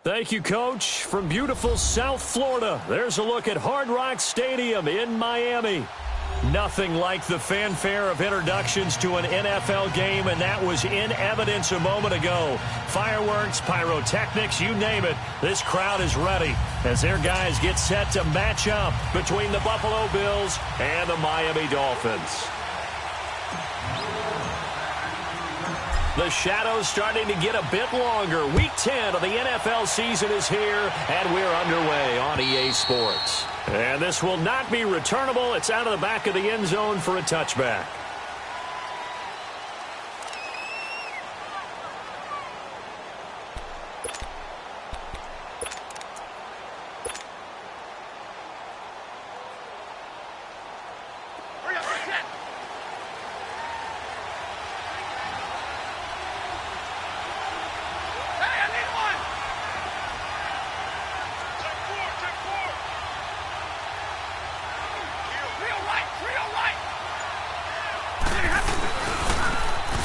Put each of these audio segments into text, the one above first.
Thank you, Coach. From beautiful South Florida, there's a look at Hard Rock Stadium in Miami. Nothing like the fanfare of introductions to an NFL game, and that was in evidence a moment ago. Fireworks, pyrotechnics, you name it. This crowd is ready as their guys get set to match up between the Buffalo Bills and the Miami Dolphins. The shadow's starting to get a bit longer. Week 10 of the NFL season is here, and we're underway on EA Sports. And this will not be returnable. It's out of the back of the end zone for a touchback.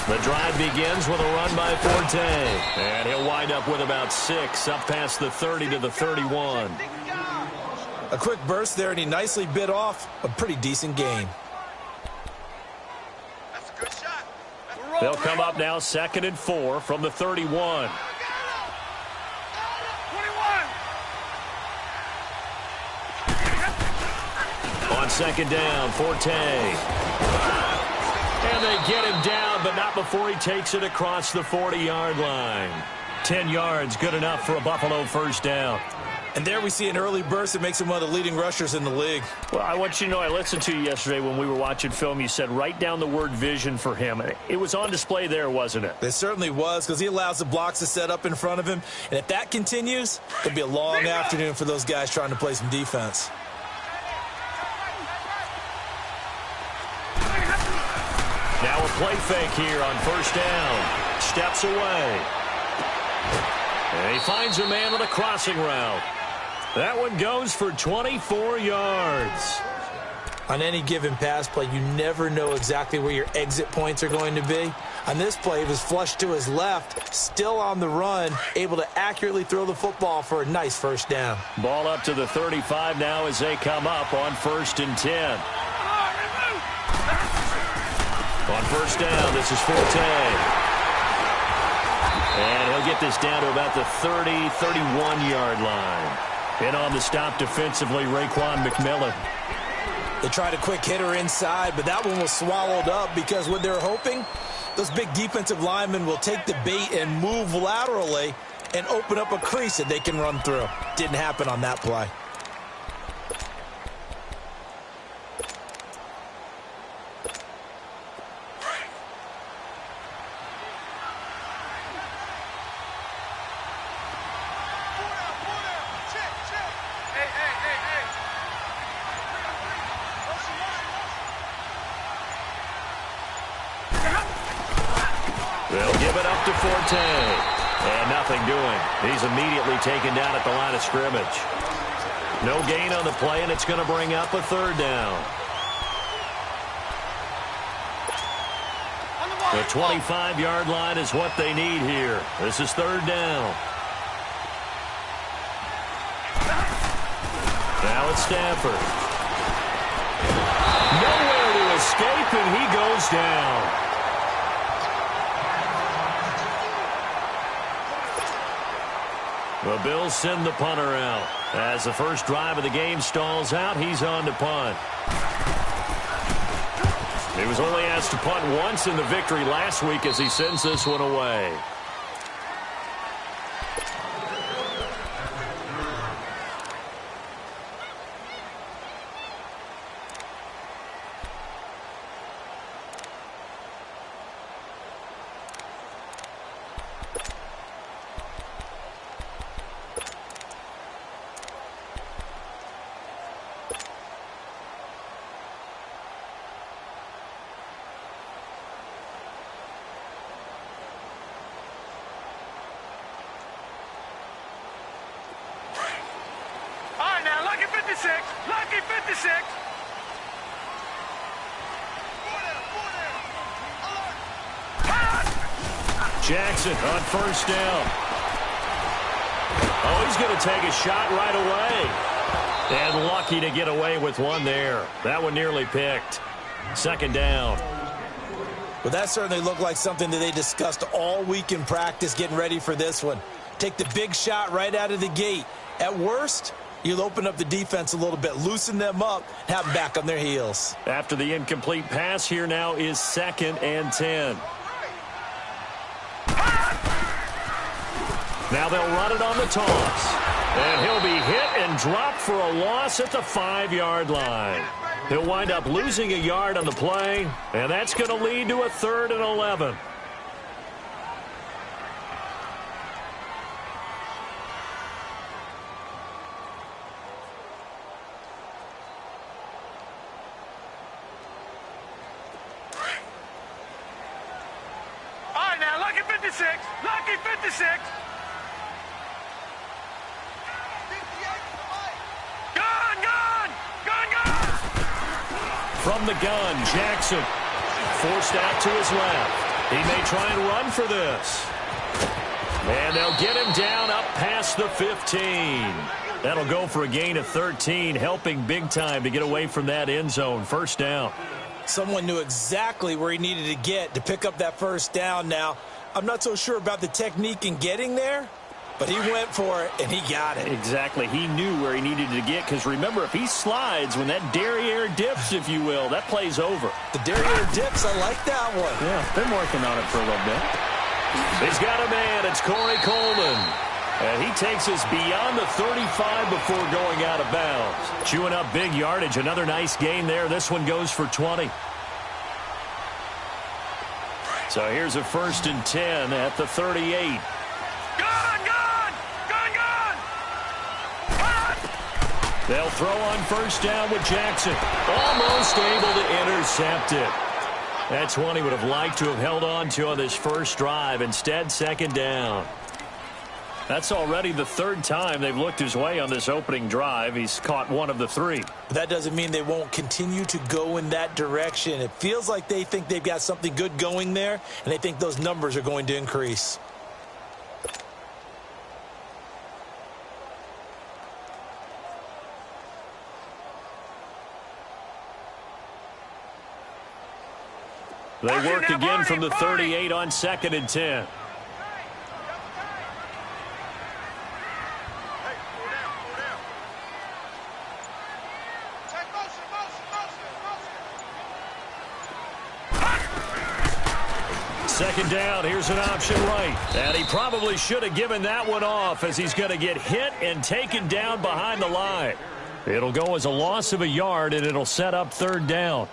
The drive begins with a run by Forte, and he'll wind up with about 6 up past the 30 to the 31. A quick burst there, and he nicely bit off a pretty decent gain. That's a good shot. They'll come up now 2nd and 4 from the 31. 21. On 2nd down, Forte. And they get him down, but not before he takes it across the 40-yard line. 10 yards, good enough for a Buffalo first down. And there we see an early burst that makes him one of the leading rushers in the league. Well, I want you to know, I listened to you yesterday when we were watching film. You said write down the word vision for him. It was on display there, wasn't it? It certainly was, because he allows the blocks to set up in front of him. And if that continues, it'll be a long afternoon for those guys trying to play some defense. Now a play fake here on first down. Steps away. And he finds a man on a crossing route. That one goes for 24 yards. On any given pass play, you never know exactly where your exit points are going to be. On this play, he was flushed to his left, still on the run, able to accurately throw the football for a nice first down. Ball up to the 35 now as they come up on 1st and 10. On first down, this is Forte. And he'll get this down to about the 30, 31-yard line. In on the stop defensively, Raekwon McMillan. They tried a quick hitter inside, but that one was swallowed up because what they're hoping, those big defensive linemen will take the bait and move laterally and open up a crease that they can run through. Didn't happen on that play. They'll give it up to Forte. And nothing doing. He's immediately taken down at the line of scrimmage. No gain on the play, and it's going to bring up a 3rd down. The 25-yard line is what they need here. This is 3rd down. Now it's Stafford. Nowhere to escape, and he goes down. The Bills send the punter out. As the first drive of the game stalls out, he's on to punt. He was only asked to punt once in the victory last week as he sends this one away. Lucky 56. Jackson on first down. Oh, he's going to take a shot right away. And lucky to get away with one there. That one nearly picked. Second down. Well, that certainly looked like something that they discussed all week in practice getting ready for this one. Take the big shot right out of the gate. At worst, you'll open up the defense a little bit, loosen them up, and have them back on their heels. After the incomplete pass, here now is 2nd and 10. Now they'll run it on the toss. And he'll be hit and dropped for a loss at the 5-yard line. He'll wind up losing a yard on the play, and that's going to lead to a 3rd and 11. All right, now, lucky 56. Lucky 56. From the gun, Jackson forced out to his left. He may try and run for this. And they'll get him down up past the 15. That'll go for a gain of 13, helping big time to get away from that end zone. First down. Someone knew exactly where he needed to get to pick up that first down now. I'm not so sure about the technique in getting there, but he went for it, and he got it. Exactly. He knew where he needed to get, because remember, if he slides, when that derriere dips, if you will, that play's over. The derriere dips, I like that one. Yeah, been working on it for a little bit. He's got a man. It's Corey Coleman. And he takes us beyond the 35 before going out of bounds. Chewing up big yardage. Another nice gain there. This one goes for 20. So here's a 1st and 10 at the 38. They'll throw on first down with Jackson. Almost able to intercept it. That's one he would have liked to have held on to on this first drive. Instead, 2nd down. That's already the 3rd time they've looked his way on this opening drive. He's caught one of the 3. That doesn't mean they won't continue to go in that direction. It feels like they think they've got something good going there, and they think those numbers are going to increase. They work again from the 38 on 2nd and 10. Second down, here's an option right. And he probably should have given that one off, as he's going to get hit and taken down behind the line. It'll go as a loss of a yard, and it'll set up 3rd down.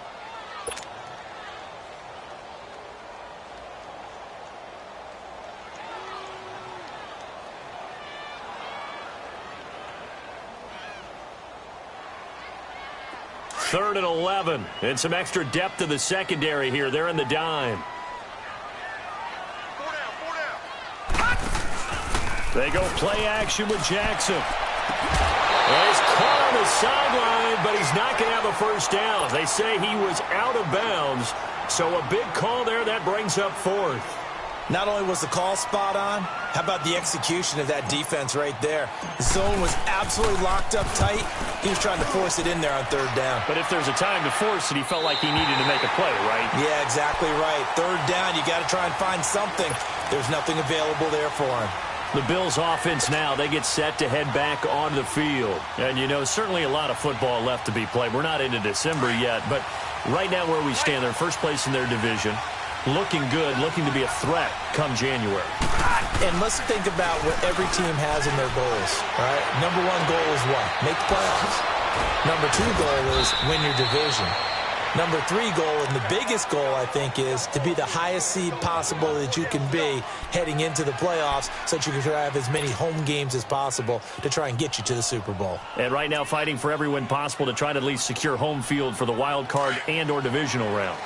Third and 11. And some extra depth to the secondary here. They're in the dime. They go play action with Jackson. Well, he's caught on the sideline, but he's not going to have a first down. They say he was out of bounds. So a big call there. That brings up 4th. Not only was the call spot on, how about the execution of that defense right there? The zone was absolutely locked up tight. He was trying to force it in there on 3rd down. But if there's a time to force it, he felt like he needed to make a play, right? Yeah, exactly right. 3rd down, you got to try and find something. There's nothing available there for him. The Bills' offense now, they get set to head back onto the field. And, you know, certainly a lot of football left to be played. We're not into December yet, but right now where we stand, they're first place in their division. Looking good, looking to be a threat come January. And let's think about what every team has in their goals, all right? Number 1 goal is what? Make the playoffs. Number 2 goal is win your division. Number 3 goal, and the biggest goal, I think, is to be the highest seed possible that you can be heading into the playoffs, so that you can have as many home games as possible to try and get you to the Super Bowl. And right now fighting for every win possible to try to at least secure home field for the wild card and or divisional round.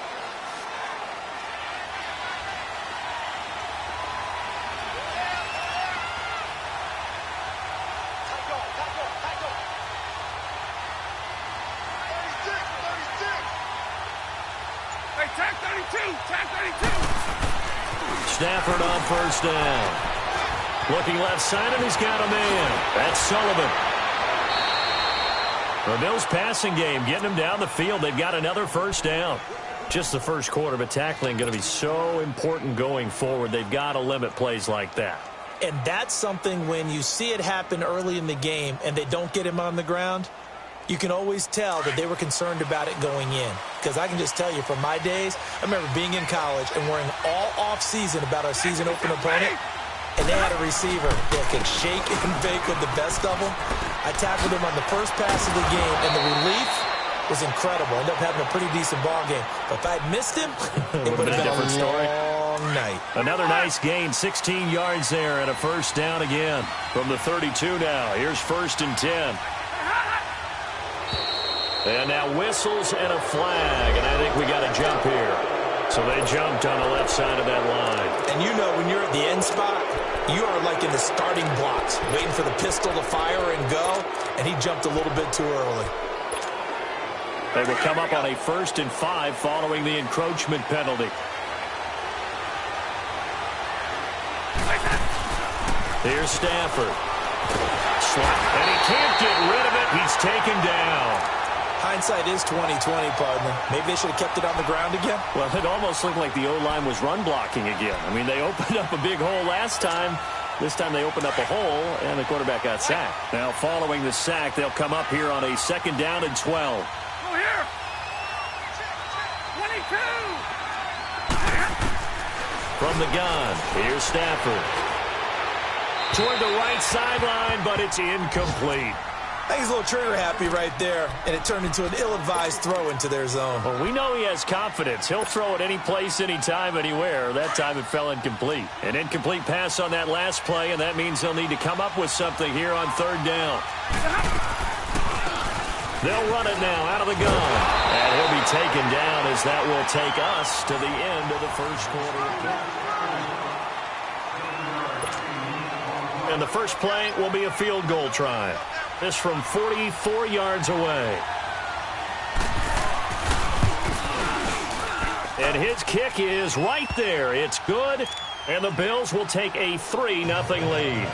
Tag 32! Stafford on first down. Looking left side, and he's got a man. That's Sullivan. The Bills' passing game, getting them down the field. They've got another first down. Just the first quarter, but tackling going to be so important going forward. They've got to limit plays like that. And that's something when you see it happen early in the game and they don't get him on the ground, you can always tell that they were concerned about it going in. Because I can just tell you from my days, I remember being in college and worrying all off-season about our season open opponent, and they had a receiver that could shake and bake with the best of them. I tackled him on the first pass of the game, and the relief was incredible. Ended up having a pretty decent ball game. But if I had missed him, it would have been a different story. Long night. Another nice gain, 16 yards there, and a first down again from the 32 now. Here's 1st and 10. And now whistles and a flag, and I think we got a jump here. So they jumped on the left side of that line. And you know when you're at the end spot, you are like in the starting blocks, waiting for the pistol to fire and go, and he jumped a little bit too early. They will come up on a 1st and 5 following the encroachment penalty. Here's Stafford. And he can't get rid of it. He's taken down. Hindsight is 20/20, partner. Maybe they should have kept it on the ground again. Well, it almost looked like the O-line was run blocking again. I mean, they opened up a big hole last time. This time they opened up a hole, and the quarterback got sacked. Now, following the sack, they'll come up here on a 2nd down and 12. Go here. 22. From the gun, here's Stafford. Toward the right sideline, but it's incomplete. I think he's a little trigger happy right there, and it turned into an ill-advised throw into their zone. Well, we know he has confidence. He'll throw it any place, anytime, anywhere. That time it fell incomplete. An incomplete pass on that last play, and that means they'll need to come up with something here on 3rd down. They'll run it now out of the gun. And he'll be taken down as that will take us to the end of the first quarter. And the first play will be a field goal try. This from 44 yards away. And his kick is right there. It's good. And the Bills will take a 3-0 lead.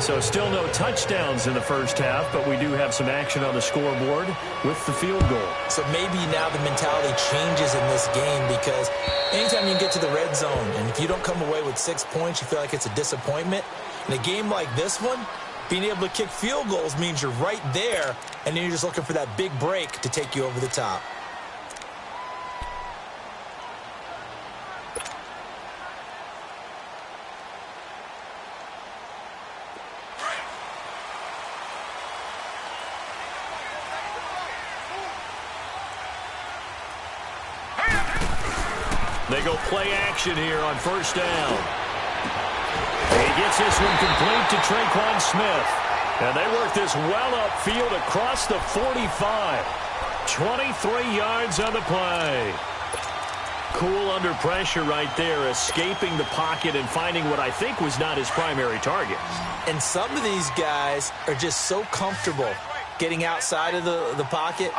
So still no touchdowns in the first half, but we do have some action on the scoreboard with the field goal. So maybe now the mentality changes in this game because anytime you get to the red zone, and if you don't come away with 6 points, you feel like it's a disappointment. In a game like this one, being able to kick field goals means you're right there, and then you're just looking for that big break to take you over the top. They go play action here on 1st down. He gets this one complete to Traquan Smith. And they work this well upfield across the 45. 23 yards on the play. Cool under pressure right there, escaping the pocket and finding what I think was not his primary target. And some of these guys are just so comfortable getting outside of the pocket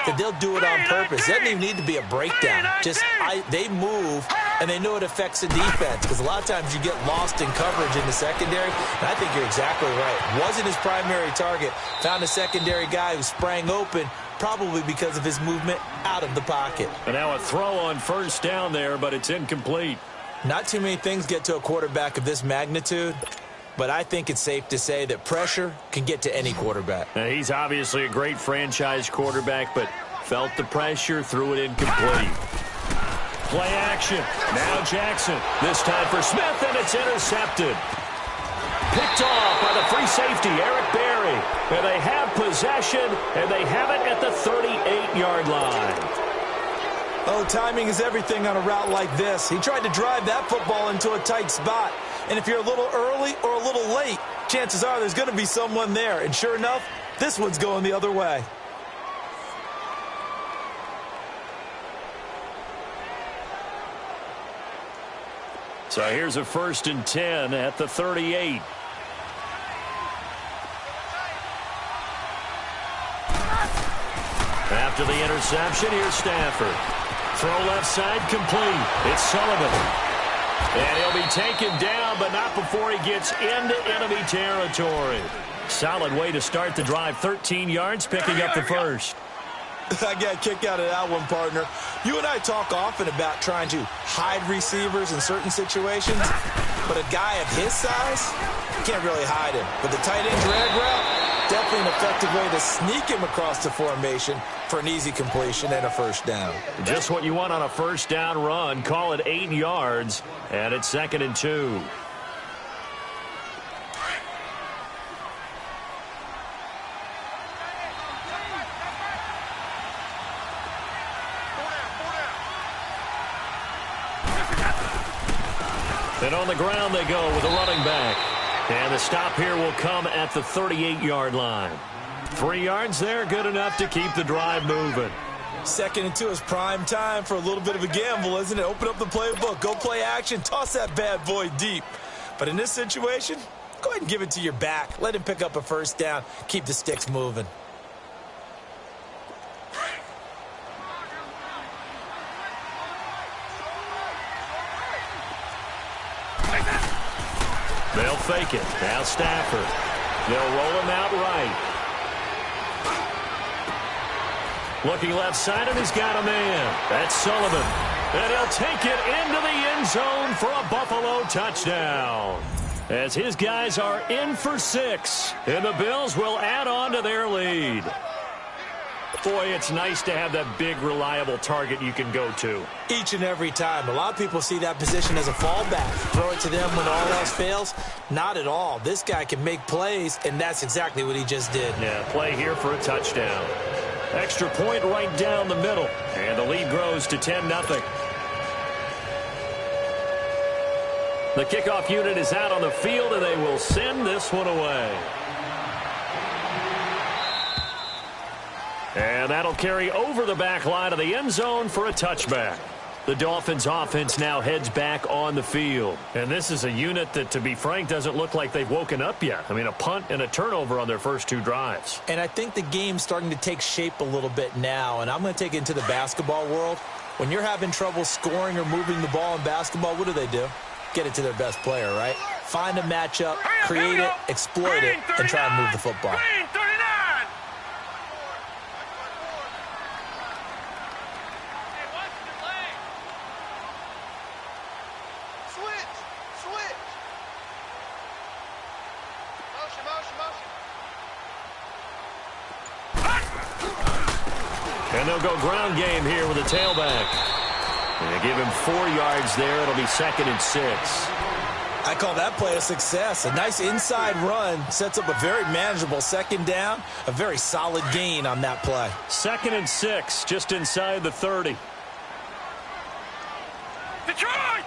that they'll do it on purpose. It doesn't even need to be a breakdown. Just they move, and they know it affects the defense because a lot of times you get lost in coverage in the secondary, and I think you're exactly right. Wasn't his primary target. Found a secondary guy who sprang open, probably because of his movement out of the pocket. And now a throw on 1st down there, but it's incomplete. Not too many things get to a quarterback of this magnitude, but I think it's safe to say that pressure can get to any quarterback. Now, he's obviously a great franchise quarterback, but felt the pressure, threw it incomplete. Play action. Now Jackson. This time for Smith, and it's intercepted. Picked off by the free safety, Eric Berry. And they have possession, and they have it at the 38-yard line. Oh, timing is everything on a route like this. He tried to drive that football into a tight spot. And if you're a little early or a little late, chances are there's going to be someone there. And sure enough, this one's going the other way. So here's a 1st and 10 at the 38. After the interception, here's Stafford. Throw left side complete. It's Sullivan. And he'll be taken down, but not before he gets into enemy territory. Solid way to start the drive. 13 yards, picking up the first. I got a kick out of that one, partner. You and I talk often about trying to hide receivers in certain situations, but a guy of his size, you can't really hide him. But the tight end drag route, definitely an effective way to sneak him across the formation for an easy completion and a first down. Just what you want on a first down run. Call it 8 yards, and it's 2nd and 2. And on the ground they go with a running back. And the stop here will come at the 38-yard line. 3 yards there, good enough to keep the drive moving. 2nd and 2 is prime time for a little bit of a gamble, isn't it? Open up the playbook, go play action, toss that bad boy deep. But in this situation, go ahead and give it to your back. Let him pick up a first down, keep the sticks moving. They'll fake it. Now Stafford. They'll roll him out right. Looking left side, and he's got a man. That's Sullivan. And he'll take it into the end zone for a Buffalo touchdown. As his guys are in for 6. And the Bills will add on to their lead. Boy, it's nice to have that big, reliable target you can go to. Each and every time. A lot of people see that position as a fallback. Throw it to them when all else fails. Not at all. This guy can make plays, and that's exactly what he just did. Yeah, play here for a touchdown. Extra point right down the middle. And the lead grows to 10-0. The kickoff unit is out on the field, and they will send this one away. And that'll carry over the back line of the end zone for a touchback. The Dolphins offense now heads back on the field. And this is a unit that, to be frank, doesn't look like they've woken up yet. I mean, a punt and a turnover on their first 2 drives. And I think the game's starting to take shape a little bit now. And I'm going to take it into the basketball world. When you're having trouble scoring or moving the ball in basketball, what do? Get it to their best player, right? Find a matchup, create it, exploit it, and try and move the football. And they'll go ground game here with a tailback. And they give him 4 yards there. It'll be 2nd and 6. I call that play a success. A nice inside run sets up a very manageable second down. A very solid gain on that play. 2nd and 6, just inside the 30. Detroit!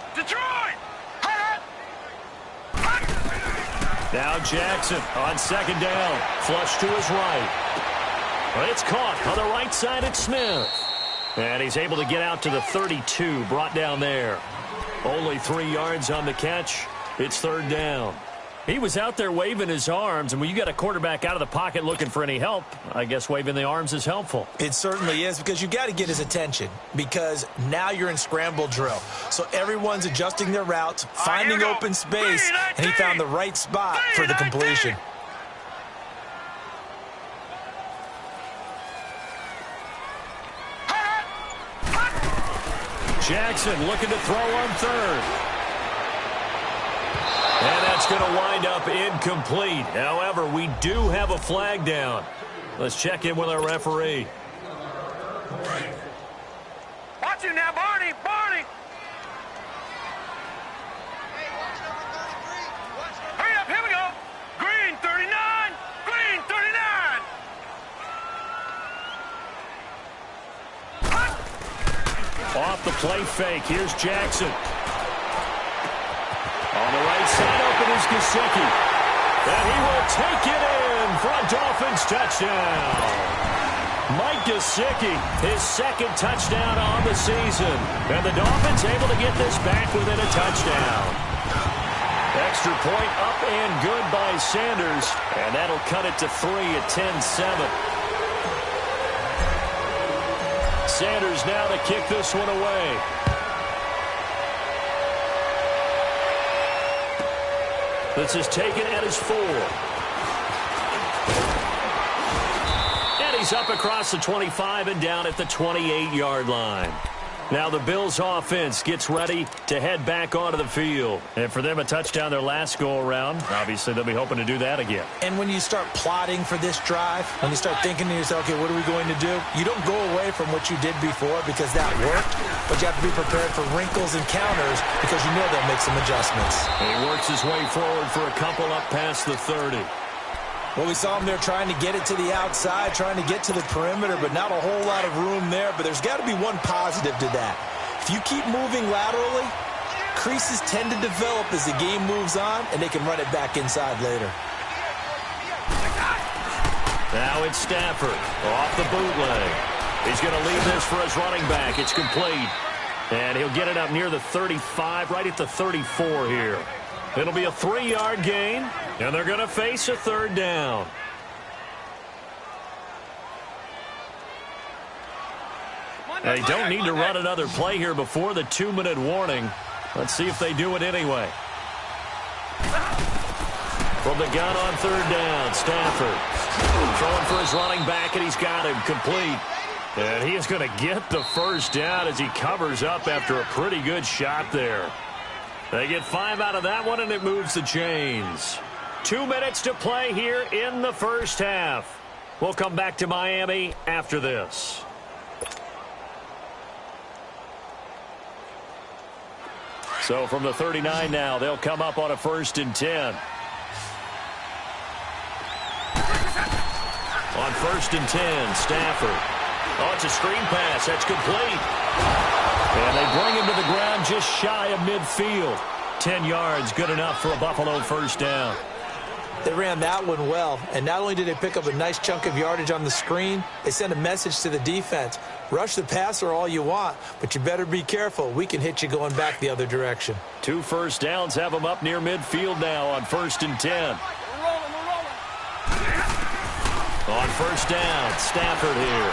Now Jackson on 2nd down. Flush to his right. But it's caught on the right side at Smith. And he's able to get out to the 32, brought down there. Only 3 yards on the catch. It's 3rd down. He was out there waving his arms, and when you got a quarterback out of the pocket looking for any help, I guess waving the arms is helpful. It certainly is, because you got to get his attention, because now you're in scramble drill. So everyone's adjusting their routes, finding open space, and he found the right spot for the completion. Jackson looking to throw on 3rd. And that's going to wind up incomplete. However, we do have a flag down. Let's check in with our referee. Watch him now, Barney! Hurry up, here we go! Green 39! Green 39! Off the play fake. Here's Jackson. On the right side, open is Gesicki. And he will take it in for a Dolphins touchdown. Mike Gesicki, his 2nd touchdown on the season. And the Dolphins able to get this back within a touchdown. Extra point up and good by Sanders. And that'll cut it to 3 at 10-7. Sanders now to kick this one away. This is taken at his 4. And he's up across the 25 and down at the 28-yard line. Now the Bills offense gets ready to head back onto the field. And for them, a touchdown their last go-around. Obviously, they'll be hoping to do that again. And when you start plotting for this drive, when you start thinking to yourself, okay, what are we going to do? You don't go away from what you did before because that worked, but you have to be prepared for wrinkles and counters because you know they'll make some adjustments. And he works his way forward for a couple up past the 30. Well, we saw him there trying to get it to the outside, trying to get to the perimeter, but not a whole lot of room there. But there's got to be one positive to that. If you keep moving laterally, creases tend to develop as the game moves on, and they can run it back inside later. Now it's Stafford off the bootleg. He's going to leave this for his running back. It's complete. And he'll get it up near the 35, right at the 34 here. It'll be a 3-yard gain, and they're going to face a third down. They don't need to run another play here before the 2-minute warning. Let's see if they do it anyway. From the gun on third down, Stafford throwing for his running back, and he's got him complete. And he is going to get the first down as he covers up after a pretty good shot there. They get 5 out of that one, and it moves the chains. 2 minutes to play here in the first half. We'll come back to Miami after this. So from the 39 now, they'll come up on a 1st and 10. On 1st and 10, Stafford. Oh, it's a screen pass. That's complete. And they bring him to the ground just shy of midfield. 10 yards, good enough for a Buffalo first down. They ran that one well, and not only did they pick up a nice chunk of yardage on the screen, they sent a message to the defense. Rush the passer all you want, but you better be careful. We can hit you going back the other direction. 2 first downs have them up near midfield now on 1st and 10. On 1st down, Stafford here.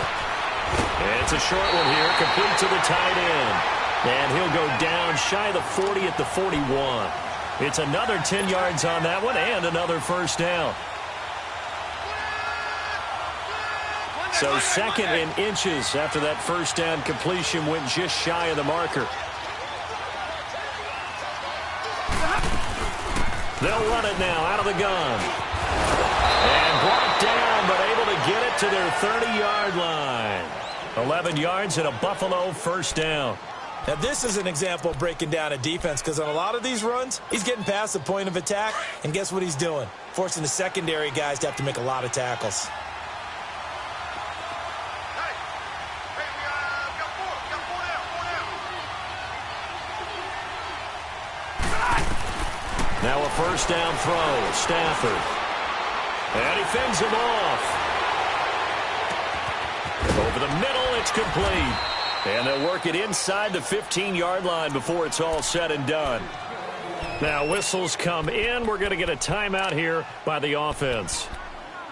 And it's a short one here, complete to the tight end. And he'll go down shy of the 40 at the 41. It's another 10 yards on that one and another first down. So 2nd and inches after that first down completion went just shy of the marker. They'll run it now out of the gun. And brought down, but able to get it to their 30-yard line. 11 yards and a Buffalo first down. Now, this is an example of breaking down a defense because on a lot of these runs, he's getting past the point of attack, and guess what he's doing? Forcing the secondary guys to have to make a lot of tackles. Now a first down throw, Stafford. And he fends him off. Over the middle, it's complete. And they'll work it inside the 15-yard line before it's all said and done. Now whistles come in. We're going to get a timeout here by the offense,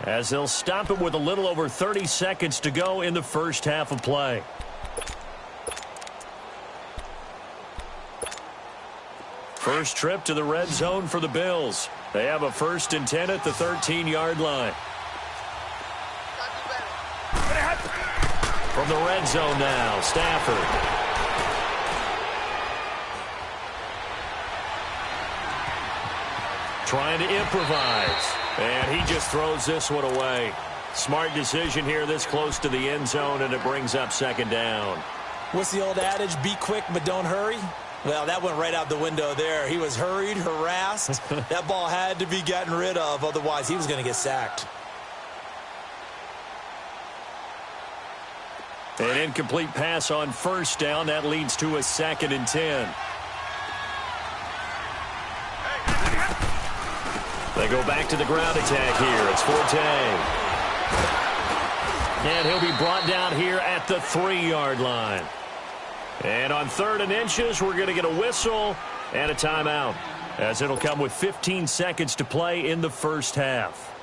as they'll stop it with a little over 30 seconds to go in the first half of play. First trip to the red zone for the Bills. They have a 1st and 10 at the 13-yard line. From the red zone now, Stafford. Trying to improvise. And he just throws this one away. Smart decision here this close to the end zone, and it brings up 2nd down. What's the old adage? Be quick, but don't hurry. Well, that went right out the window there. He was hurried, harassed. That ball had to be gotten rid of. Otherwise, he was going to get sacked. An incomplete pass on first down. That leads to a 2nd and 10. They go back to the ground attack here. It's Forte. And he'll be brought down here at the 3-yard line. And on 3rd and inches, we're going to get a whistle and a timeout, as it'll come with 15 seconds to play in the first half.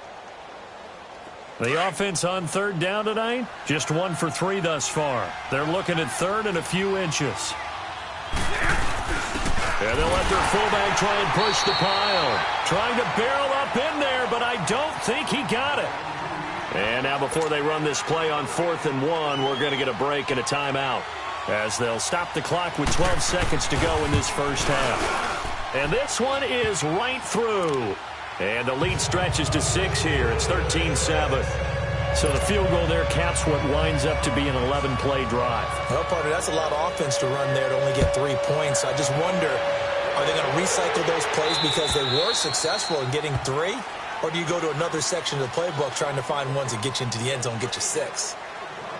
The offense on 3rd down tonight, just 1 for 3 thus far. They're looking at 3rd and a few inches. And they'll let their fullback try and push the pile. Trying to barrel up in there, but I don't think he got it. And now before they run this play on 4th and 1, we're going to get a break and a timeout, as they'll stop the clock with 12 seconds to go in this first half. And this one is right through. And the lead stretches to 6 here. It's 13-7. So the field goal there caps what winds up to be an 11-play drive. Well, partner, that's a lot of offense to run there to only get 3 points. I just wonder, are they going to recycle those plays because they were successful in getting 3? Or do you go to another section of the playbook trying to find ones that get you into the end zone, get you 6?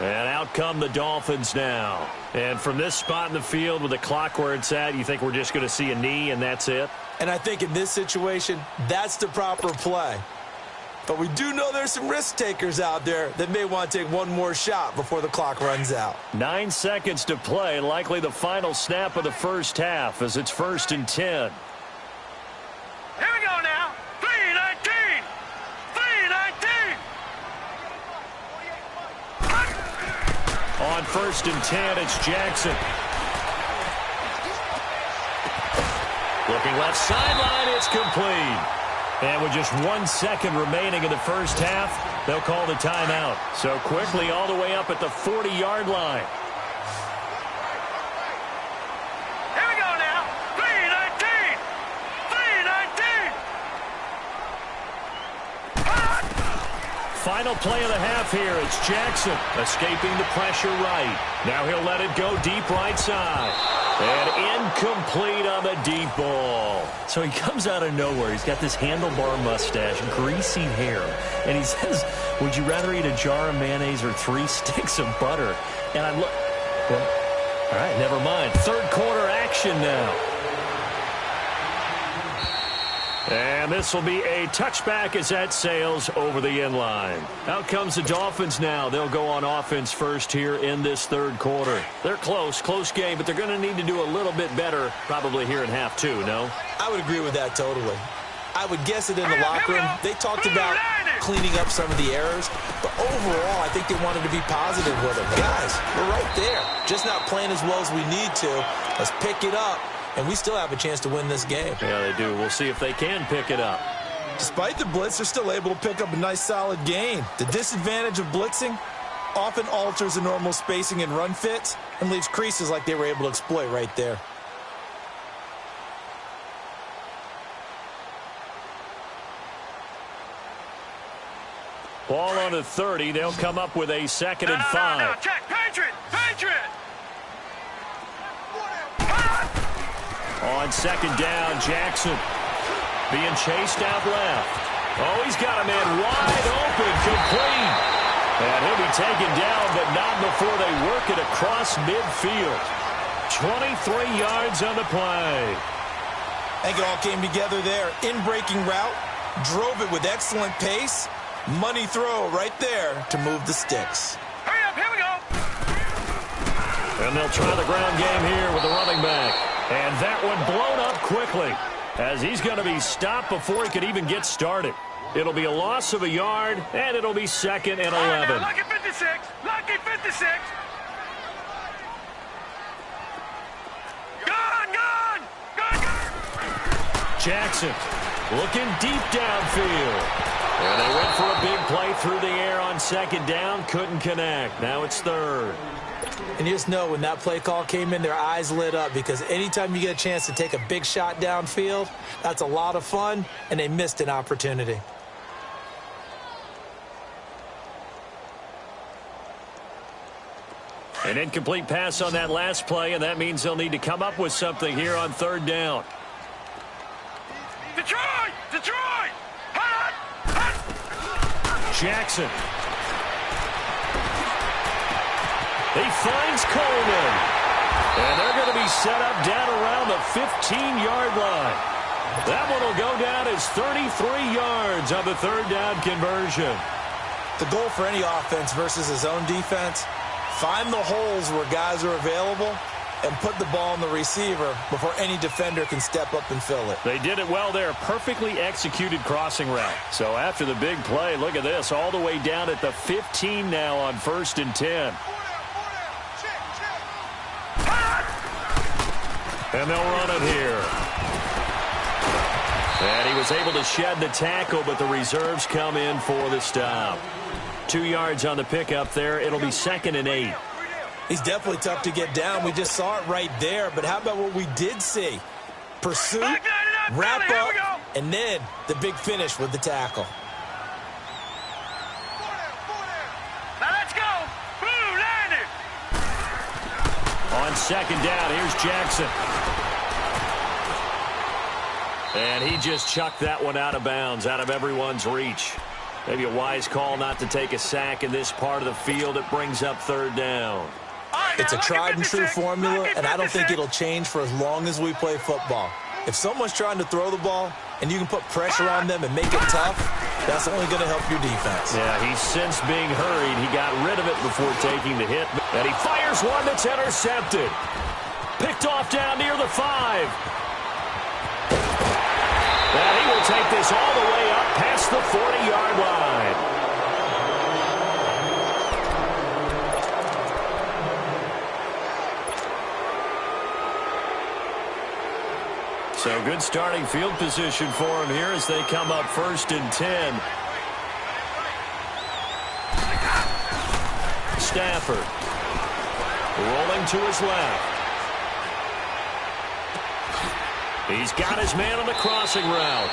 And out come the Dolphins now. And from this spot in the field with the clock where it's at, you think we're just going to see a knee and that's it? And I think in this situation, that's the proper play. But we do know there's some risk takers out there that may want to take one more shot before the clock runs out. 9 seconds to play, likely the final snap of the first half as it's 1st and 10. Here we go now. 3-19. 3-19. On 1st and 10, it's Jackson. Looking left sideline, it's complete. And with just 1 second remaining in the first half, they'll call the timeout. So quickly all the way up at the 40-yard line. Here we go now. 3-19. 3-19. Final play of the half here. It's Jackson escaping the pressure right. Now he'll let it go deep right side. And incomplete on the deep ball. So he comes out of nowhere. He's got this handlebar mustache, greasy hair. And he says, would you rather eat a jar of mayonnaise or 3 sticks of butter? And I'm well, all right, never mind. Third quarter action now. And this will be a touchback as that sails over the end line. Out comes the Dolphins now. They'll go on offense first here in this third quarter. They're close game, but they're going to need to do a little bit better probably here in half 2, no? I would agree with that totally. I would guess it in the locker room. They talked about cleaning up some of the errors, but overall, I think they wanted to be positive with them. Guys, we're right there. Just not playing as well as we need to. Let's pick it up. And we still have a chance to win this game. Yeah, they do. We'll see if they can pick it up. Despite the blitz, they're still able to pick up a nice, solid gain. The disadvantage of blitzing often alters the normal spacing and run fits and leaves creases like they were able to exploit right there. Ball on the 30. They'll come up with a 2nd and 5. No, check. Patriot. On 2nd down, Jackson being chased out left. Oh, he's got a man wide open, complete. And he'll be taken down, but not before they work it across midfield. 23 yards on the play. I think it all came together there. In-breaking route, drove it with excellent pace. Money throw right there to move the sticks. Hurry up, here we go. And they'll try the ground game here with the running back. And that one blown up quickly as he's going to be stopped before he could even get started. It'll be a loss of a yard, and it'll be 2nd and 11. Right, lucky 56. Lucky 56. Gone. Jackson looking deep downfield. And they went for a big play through the air on 2nd down. Couldn't connect. Now it's 3rd. And you just know when that play call came in, their eyes lit up because anytime you get a chance to take a big shot downfield, that's a lot of fun, and they missed an opportunity. An incomplete pass on that last play, and that means they'll need to come up with something here on 3rd down. Detroit! Jackson. He finds Coleman. And they're going to be set up down around the 15-yard line. That one will go down as 33 yards on the 3rd down conversion. The goal for any offense versus his own defense, find the holes where guys are available and put the ball on the receiver before any defender can step up and fill it. They did it well there. Perfectly executed crossing route. So after the big play, look at this. All the way down at the 15 now on 1st and 10. And they'll run it here. And he was able to shed the tackle, but the reserves come in for the stop. 2 yards on the pickup there. It'll be 2nd and 8. He's definitely tough to get down. We just saw it right there. But how about what we did see? Pursuit, wrap up, and then the big finish with the tackle. Now let's go. Blue landed. On 2nd down, here's Jackson. And he just chucked that one out of bounds, out of everyone's reach. Maybe a wise call not to take a sack in this part of the field. It brings up 3rd down. It's a tried and true formula, and I don't think it'll change for as long as we play football. If someone's trying to throw the ball and you can put pressure on them and make it tough, that's only going to help your defense. Yeah, he's since being hurried. He got rid of it before taking the hit. And he fires one that's intercepted. Picked off down near the 5. And he will take this all the way up past the 40-yard line. So good starting field position for him here as they come up 1st and 10. Stafford rolling to his left. He's got his man on the crossing route.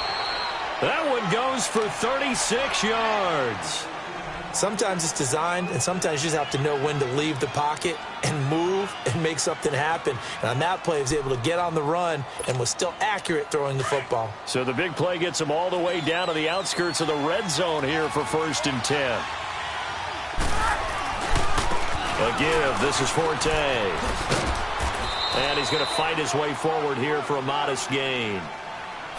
That one goes for 36 yards. Sometimes it's designed, and sometimes you just have to know when to leave the pocket and move and make something happen. And on that play, he was able to get on the run and was still accurate throwing the football. So the big play gets him all the way down to the outskirts of the red zone here for 1st and 10. A give. This is Forte. And he's going to fight his way forward here for a modest gain.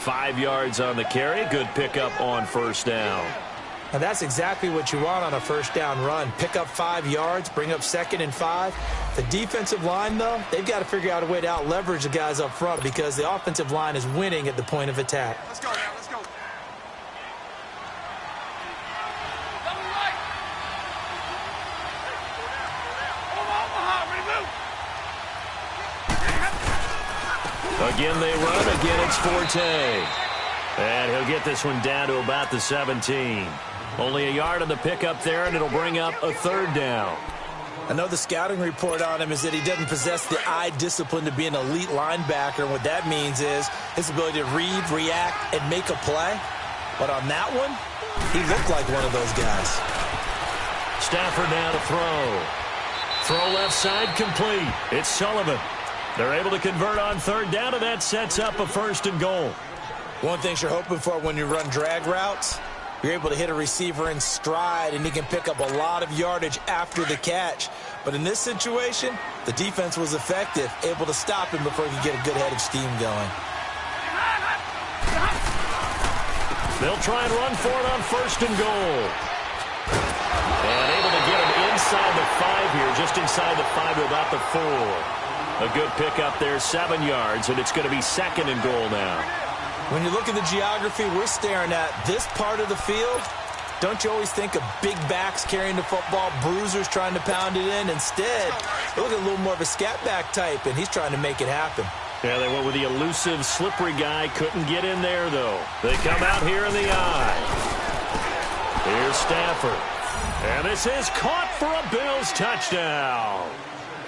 5 yards on the carry. Good pickup on 1st down. And that's exactly what you want on a 1st down run. Pick up 5 yards, bring up 2nd and 5. The defensive line, though, they've got to figure out a way to out-leverage the guys up front because the offensive line is winning at the point of attack. Let's go now. Let's go. Again, they run. Again, it's Forte. And he'll get this one down to about the 17. Only a yard on the pickup there, and it'll bring up a 3rd down. I know the scouting report on him is that he doesn't possess the eye discipline to be an elite linebacker. And what that means is his ability to read, react, and make a play. But on that one, he looked like one of those guys. Stafford now to throw. Throw left side complete. It's Sullivan. They're able to convert on 3rd down, and that sets up a 1st and goal. One thing you're hoping for when you run drag routes, you're able to hit a receiver in stride, and he can pick up a lot of yardage after the catch. But in this situation, the defense was effective, able to stop him before he could get a good head of steam going. They'll try and run for it on 1st and goal. And able to get him inside the 5 here, just inside the 5 to about the 4. A good pickup there, 7 yards, and it's going to be 2nd and goal now. When you look at the geography we're staring at, this part of the field, don't you always think of big backs carrying the football, bruisers trying to pound it in? Instead, look at a little more of a scat back type, and he's trying to make it happen. Yeah, they went with the elusive, slippery guy. Couldn't get in there, though. They come out here in the eye. Here's Stafford. And this is caught for a Bills touchdown.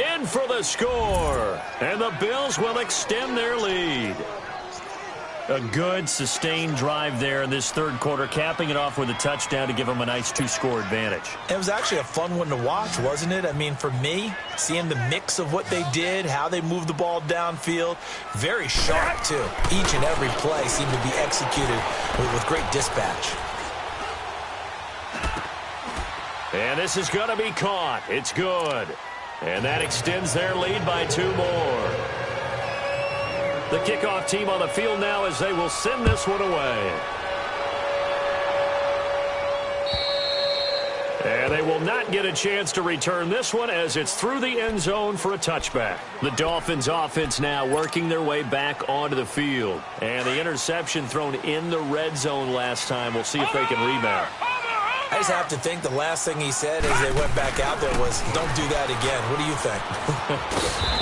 In for the score. And the Bills will extend their lead. A good, sustained drive there in this 3rd quarter, capping it off with a touchdown to give them a nice 2-score advantage. It was actually a fun one to watch, wasn't it? I mean, for me, seeing the mix of what they did, how they moved the ball downfield, very sharp, too. Each and every play seemed to be executed with great dispatch. And this is going to be caught. It's good. And that extends their lead by 2 more. The kickoff team on the field now as they will send this one away. And they will not get a chance to return this one as it's through the end zone for a touchback. The Dolphins offense now working their way back onto the field. And the interception thrown in the red zone last time. We'll see if they can rebound. I just have to think the last thing he said as they went back out there was, don't do that again. What do you think?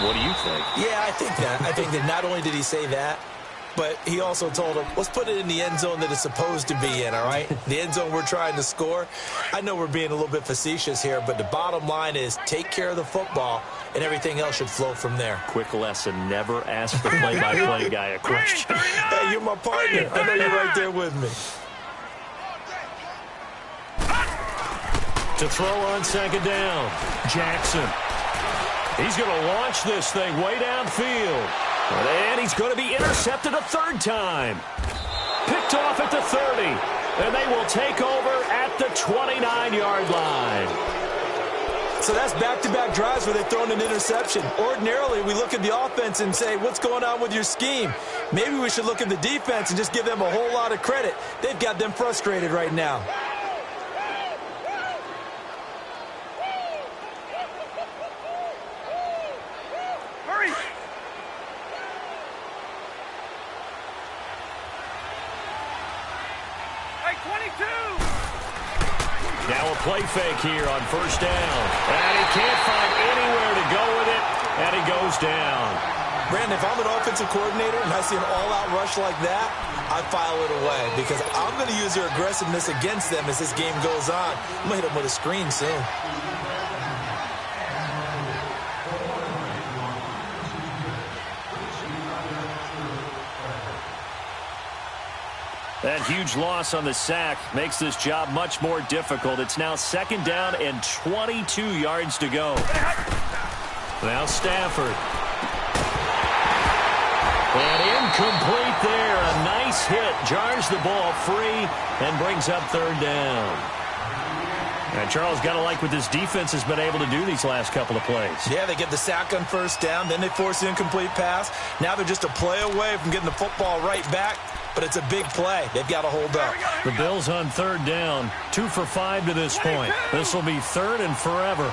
What do you think? Yeah, I think that. I think that not only did he say that, but he also told him, let's put it in the end zone that it's supposed to be in, all right? The end zone we're trying to score. I know we're being a little bit facetious here, but the bottom line is take care of the football, and everything else should flow from there. Quick lesson, never ask the play-by-play guy a question. Hey, you're my partner. I know you're right there with me. To throw on second down, Jackson. He's going to launch this thing way downfield. And he's going to be intercepted a third time. Picked off at the 30. And they will take over at the 29-yard line. So that's back-to-back drives where they've thrown an interception. Ordinarily, we look at the offense and say, what's going on with your scheme? Maybe we should look at the defense and just give them a whole lot of credit. They've got them frustrated right now. Now a play fake here on first down. And he can't find anywhere to go with it, and he goes down. Brandon, if I'm an offensive coordinator and I see an all-out rush like that, I file it away because I'm going to use their aggressiveness against them as this game goes on. I'm going to hit them with a screen soon. That huge loss on the sack makes this job much more difficult. It's now second down and 22 yards to go. Now Stafford. And incomplete there. A nice hit. Jars the ball free and brings up third down. And Charles, got to like what this defense has been able to do these last couple of plays. Yeah, they get the sack on first down. Then they force the incomplete pass. Now they're just a play away from getting the football right back. But it's a big play. They've got to hold up. The Bills on third down. 2 for 5 to this point. This will be third and forever.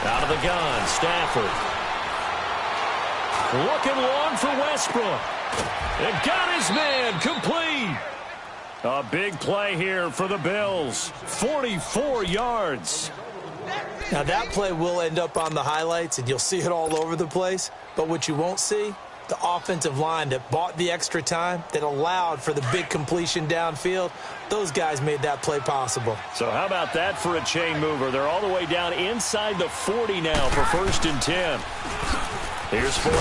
Out of the gun, Stafford. Looking long for Westbrook. And got his man complete. A big play here for the Bills. 44 yards. Now that play will end up on the highlights, and you'll see it all over the place. But what you won't see, the offensive line that bought the extra time, that allowed for the big completion downfield, those guys made that play possible. So how about that for a chain mover? They're all the way down inside the 40 now for first and 10. Here's Forte.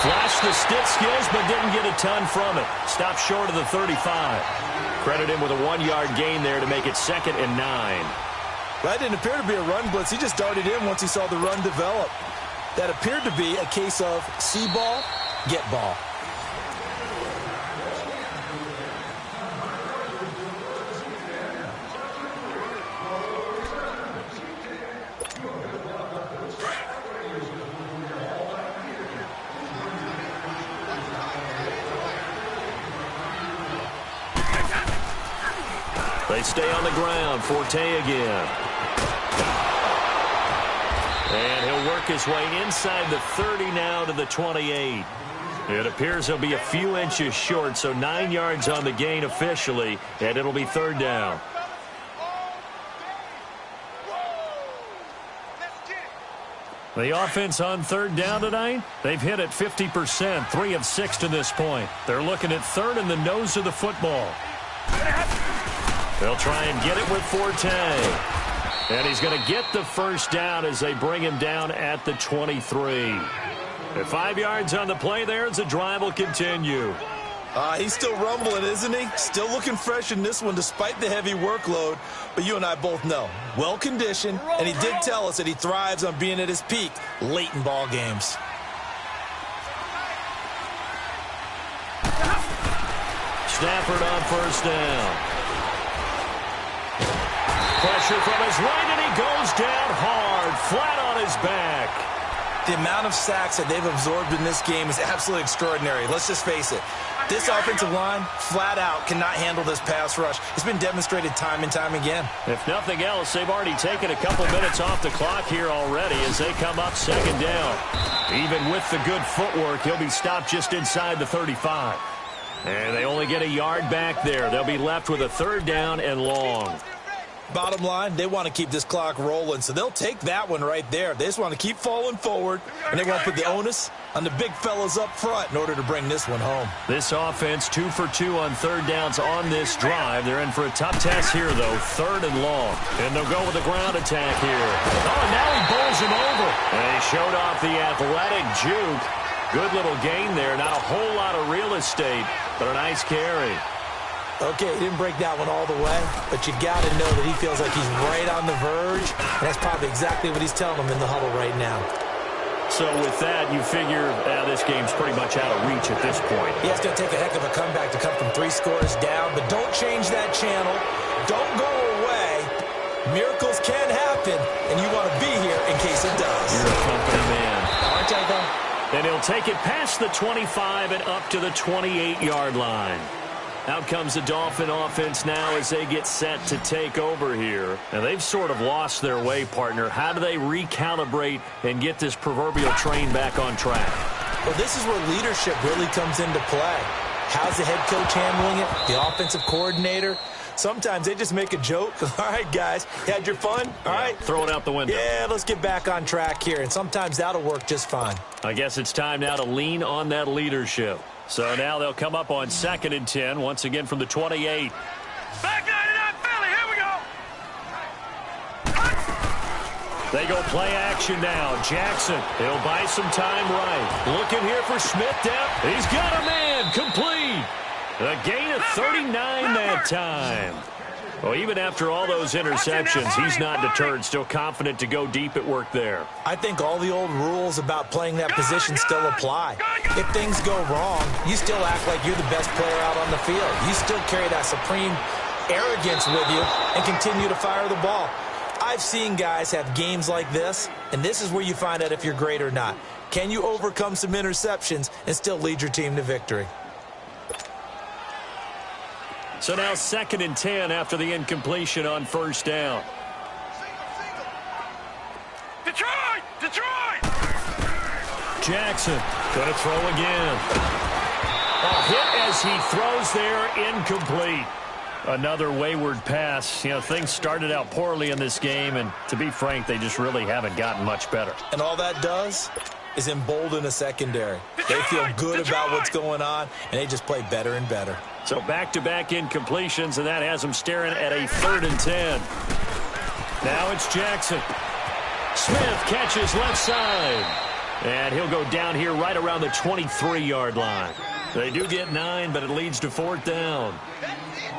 Flashed the stick skills, but didn't get a ton from it. Stopped short of the 35. Credit him with a 1-yard gain there to make it second and 9. That didn't appear to be a run blitz. He just darted in once he saw the run develop. That appeared to be a case of see ball, get ball. They stay on the ground. Forte again. And he'll work his way inside the 30 now to the 28. It appears he'll be a few inches short, so 9 yards on the gain officially, and it'll be third down. The offense on third down tonight, they've hit it 50%, 3 of 6 to this point. They're looking at third in the nose of the football. They'll try and get it with Forte. And he's going to get the first down as they bring him down at the 23. At 5 yards on the play there as the drive will continue. He's still rumbling, isn't he? Still looking fresh in this one despite the heavy workload. But you and I both know, well-conditioned, and he did tell us that he thrives on being at his peak late in ball games. Stafford on first down. Pressure from his right, and he goes down hard, flat on his back. The amount of sacks that they've absorbed in this game is absolutely extraordinary. Let's just face it. This offensive line, flat out, cannot handle this pass rush. It's been demonstrated time and time again. If nothing else, they've already taken a couple minutes off the clock here already as they come up second down. Even with the good footwork, he'll be stopped just inside the 35. And they only get a yard back there. They'll be left with a 3rd down and long. Bottom line, they want to keep this clock rolling, so they'll take that one right there. They just want to keep falling forward, and they want to put the onus on the big fellas up front in order to bring this one home. This offense 2 for 2 on 3rd downs on this drive. They're in for a tough test here, though, 3rd and long. And they'll go with a ground attack here. Oh, and now he bowls him over. And he showed off the athletic juke. Good little gain there. Not a whole lot of real estate, but a nice carry. Okay, he didn't break that one all the way, but you got to know that he feels like he's right on the verge, and that's probably exactly what he's telling them in the huddle right now. So with that, you figure this game's pretty much out of reach at this point. Yeah, it's going to take a heck of a comeback to come from 3 scores down, but don't change that channel. Don't go away. Miracles can happen, and you want to be here in case it does. You're a company man. Aren't I, though? And he'll take it past the 25 and up to the 28-yard line. Out comes the Dolphin offense now as they get set to take over here. And they've sort of lost their way, partner. How do they recalibrate and get this proverbial train back on track? Well, this is where leadership really comes into play. How's the head coach handling it? The offensive coordinator? Sometimes they just make a joke. All right, guys, you had your fun? All right. Throw it out the window. Yeah, let's get back on track here. And sometimes that'll work just fine. I guess it's time now to lean on that leadership. So now they'll come up on 2nd and 10, once again from the 28. Back 99 Philly, here we go. They go play action now. Jackson, he'll buy some time right. Looking here for Smith down. He's got a man, complete. A gain of 39 that time. Well, even after all those interceptions, he's not deterred, still confident to go deep at work there. I think all the old rules about playing that position still apply. If things go wrong, you still act like you're the best player out on the field. You still carry that supreme arrogance with you and continue to fire the ball. I've seen guys have games like this, and this is where you find out if you're great or not. Can you overcome some interceptions and still lead your team to victory? So now 2nd and 10 after the incompletion on 1st down. Detroit! Detroit! Jackson going to throw again. A hit as he throws there, incomplete. Another wayward pass. You know, things started out poorly in this game, and to be frank, they just really haven't gotten much better. And all that does is embolden a secondary. They feel good about what's going on, and they just play better and better. So back-to-back incompletions, and that has them staring at a 3rd and 10. Now it's Jackson. Smith catches left side. And he'll go down here right around the 23-yard line. They do get 9, but it leads to 4th down.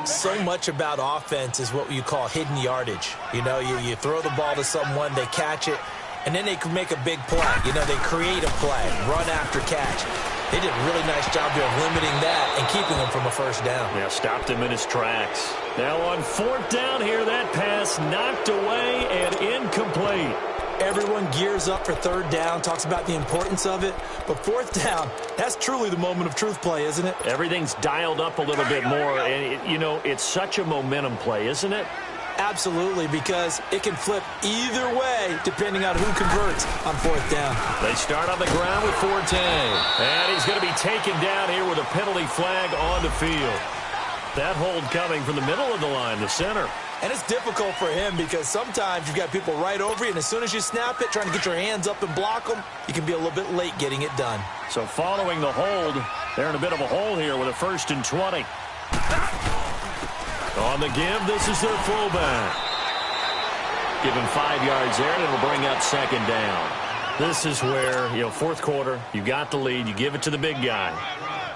So much about offense is what you call hidden yardage. You know, you throw the ball to someone, they catch it, and then they can make a big play. You know, they create a play, run after catch. They did a really nice job there of limiting that and keeping him from a 1st down. Yeah, stopped him in his tracks. Now on 4th down here, that pass knocked away and incomplete. Everyone gears up for 3rd down, talks about the importance of it. But 4th down, that's truly the moment of truth play, isn't it? Everything's dialed up a little bit more. And, you know, it's such a momentum play, isn't it? Absolutely, because it can flip either way depending on who converts on 4th down. They start on the ground with Forte. And he's going to be taken down here with a penalty flag on the field. That hold coming from the middle of the line, the center. And it's difficult for him because sometimes you've got people right over you, and as soon as you snap it, trying to get your hands up and block them, you can be a little bit late getting it done. So following the hold, they're in a bit of a hole here with a 1st and 20. On the give, this is their fullback. Give him 5 yards there, and it'll bring up 2nd down. This is where, you know, 4th quarter, you got the lead, you give it to the big guy.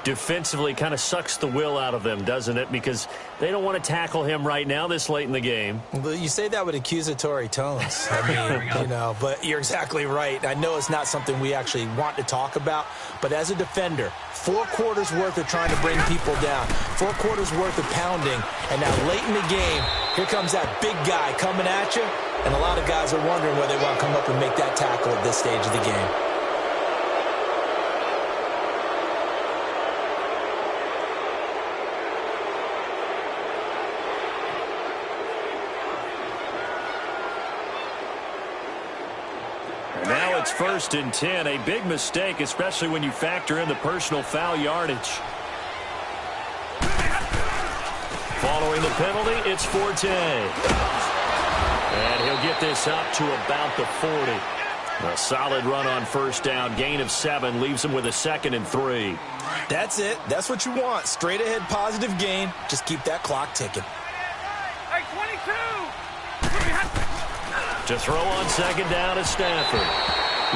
Defensively kind of sucks the will out of them, doesn't it? Because they don't want to tackle him right now this late in the game. Well, you say that with accusatory tones. I mean, you know, but you're exactly right. I know it's not something we actually want to talk about, but as a defender, 4 quarters worth of trying to bring people down, 4 quarters worth of pounding, and now late in the game, here comes that big guy coming at you, and a lot of guys are wondering whether they want to come up and make that tackle at this stage of the game. Now it's 1st and 10, a big mistake, especially when you factor in the personal foul yardage. Following the penalty, it's Forte. And he'll get this up to about the 40. A solid run on first down. Gain of 7 leaves him with a 2nd and 3. That's it. That's what you want. Straight ahead positive gain. Just keep that clock ticking. Hey, 22! To throw on 2nd down is Stafford.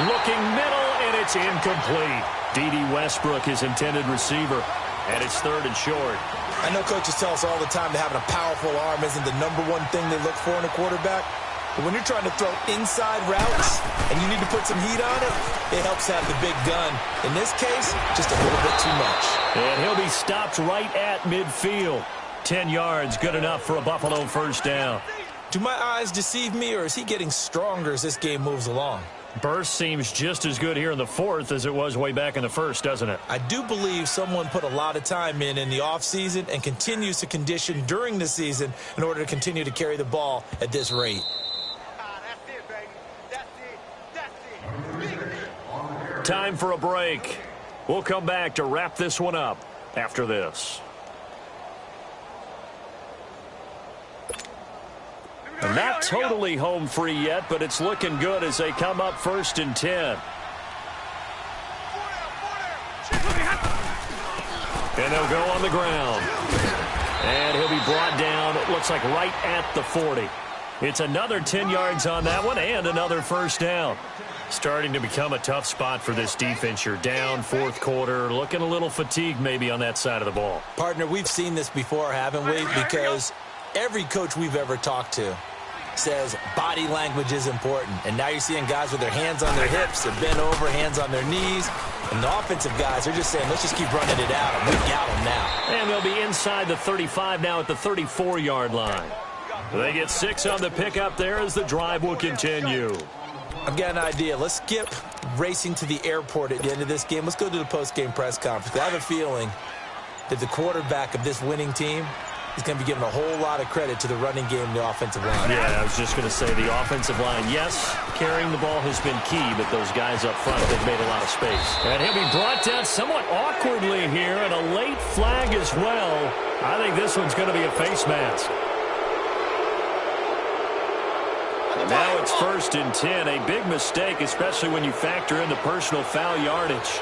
Looking middle, and it's incomplete. D.D. Westbrook, his intended receiver. And it's 3rd and short. I know coaches tell us all the time that having a powerful arm isn't the #1 thing they look for in a quarterback. But when you're trying to throw inside routes and you need to put some heat on it, it helps have the big gun. In this case, just a little bit too much. And he'll be stopped right at midfield. 10 yards, good enough for a Buffalo first down. Do my eyes deceive me, or is he getting stronger as this game moves along? Burst seems just as good here in the 4th as it was way back in the 1st, doesn't it? I do believe someone put a lot of time in the offseason and continues to condition during the season in order to continue to carry the ball at this rate. That's it, baby. That's it. Time for a break. We'll come back to wrap this one up after this. And not totally home free yet, but it's looking good as they come up 1st and 10. And they'll go on the ground. And he'll be brought down, it looks like right at the 40. It's another 10 yards on that one and another first down. Starting to become a tough spot for this defense. You're down 4th quarter, looking a little fatigued maybe on that side of the ball. Partner, we've seen this before, haven't we? Because every coach we've ever talked to says body language is important. And now you're seeing guys with their hands on their hips, they're bent over, hands on their knees. And the offensive guys are just saying, let's just keep running it out, and we've got them now. And they'll be inside the 35 now at the 34-yard line. They get 6 on the pickup there as the drive will continue. I've got an idea. Let's skip racing to the airport at the end of this game. Let's go to the post-game press conference. I have a feeling that the quarterback of this winning team is going to be given a whole lot of credit to the running game and the offensive line. Yeah, I was just going to say the offensive line, yes, carrying the ball has been key, but those guys up front, they've made a lot of space. And he'll be brought down somewhat awkwardly here, and a late flag as well. I think this one's going to be a face mask. Now it's 1st and 10, a big mistake, especially when you factor in the personal foul yardage.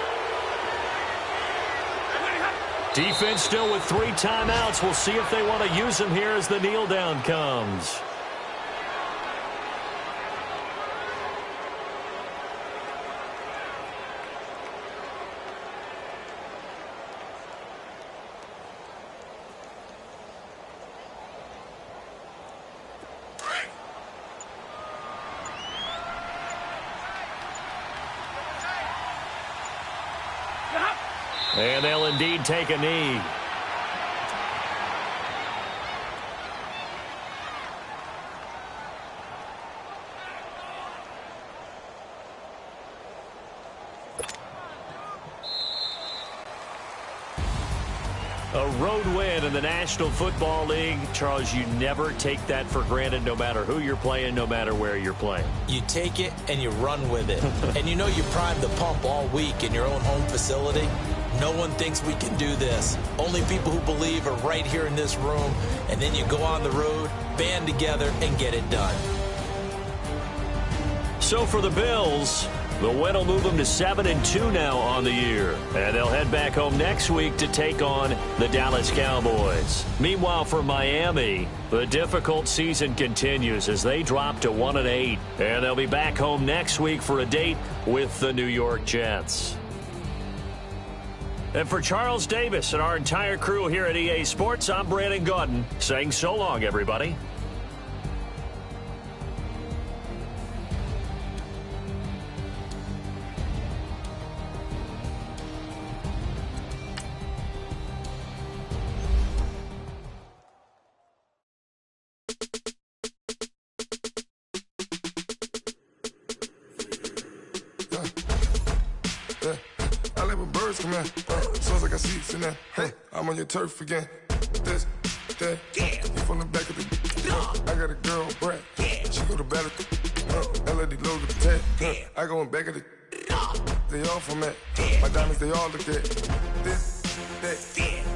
Defense still with 3 timeouts. We'll see if they want to use them here as the kneel down comes. And they'll indeed take a knee. A road win in the National Football League. Charles, you never take that for granted no matter who you're playing, no matter where you're playing. You take it and you run with it. And you know you primed the pump all week in your own home facility. No one thinks we can do this. Only people who believe are right here in this room. And then you go on the road, band together, and get it done. So for the Bills, the win will move them to 7-2 now on the year. And they'll head back home next week to take on the Dallas Cowboys. Meanwhile, for Miami, the difficult season continues as they drop to 1-8. And they'll be back home next week for a date with the New York Jets. And for Charles Davis and our entire crew here at EA Sports, I'm Brandon Gaudin saying so long, everybody. Sounds like I see it in there. Hey, I'm on your turf again. This, that, yeah. You from the back of the. I got a girl, Brad. Yeah. She go to battle. LED load the tag. I go in back of the. They all from that. My diamonds, they all look at. This. that.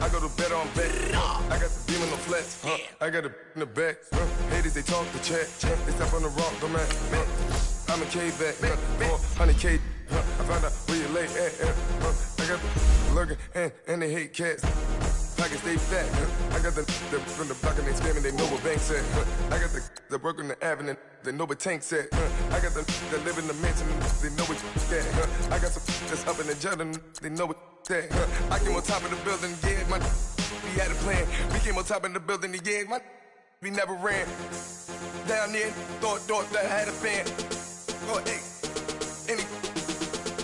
I go to bed on bed. I got the beam on the flats. I got a in the back. Haters, they talk the chat. They step on the rock, the man. I'm a K-back. 400K. I found out where you lay at. I got the lurking and they hate cats. Pockets stay fat. I got the from the block and they scamming, they know what banks at. I got the work on the avenue, they know what tanks at. I got the that live in the mansion, they know what that. I got some that's up in the jungle, they know what that. I came on top of the building, yeah, my we had a plan. We came on top of the building, yeah, my we never ran. Down there, thought that I had a fan. Oh, hey, any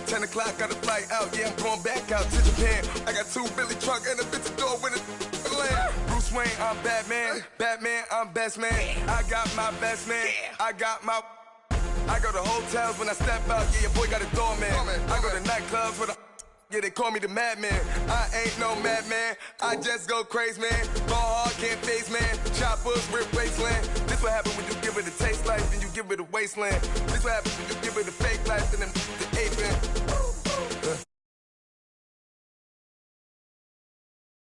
10 o'clock, got a flight out, yeah, I'm going back out to Japan. I got 2 Billy truck and a bitch door with a land. Bruce Wayne, I'm Batman. Batman, I'm best man. I got my best man. I got my... I go to hotels when I step out, yeah, your boy got a doorman. I go to nightclubs with a... Yeah, they call me the madman. I ain't no madman. I just go crazy, man. Ball hard, can't face, man. Choppers, rip wasteland. This what happen when you give it a taste like, then you give it a wasteland. This what happen when you give it a face.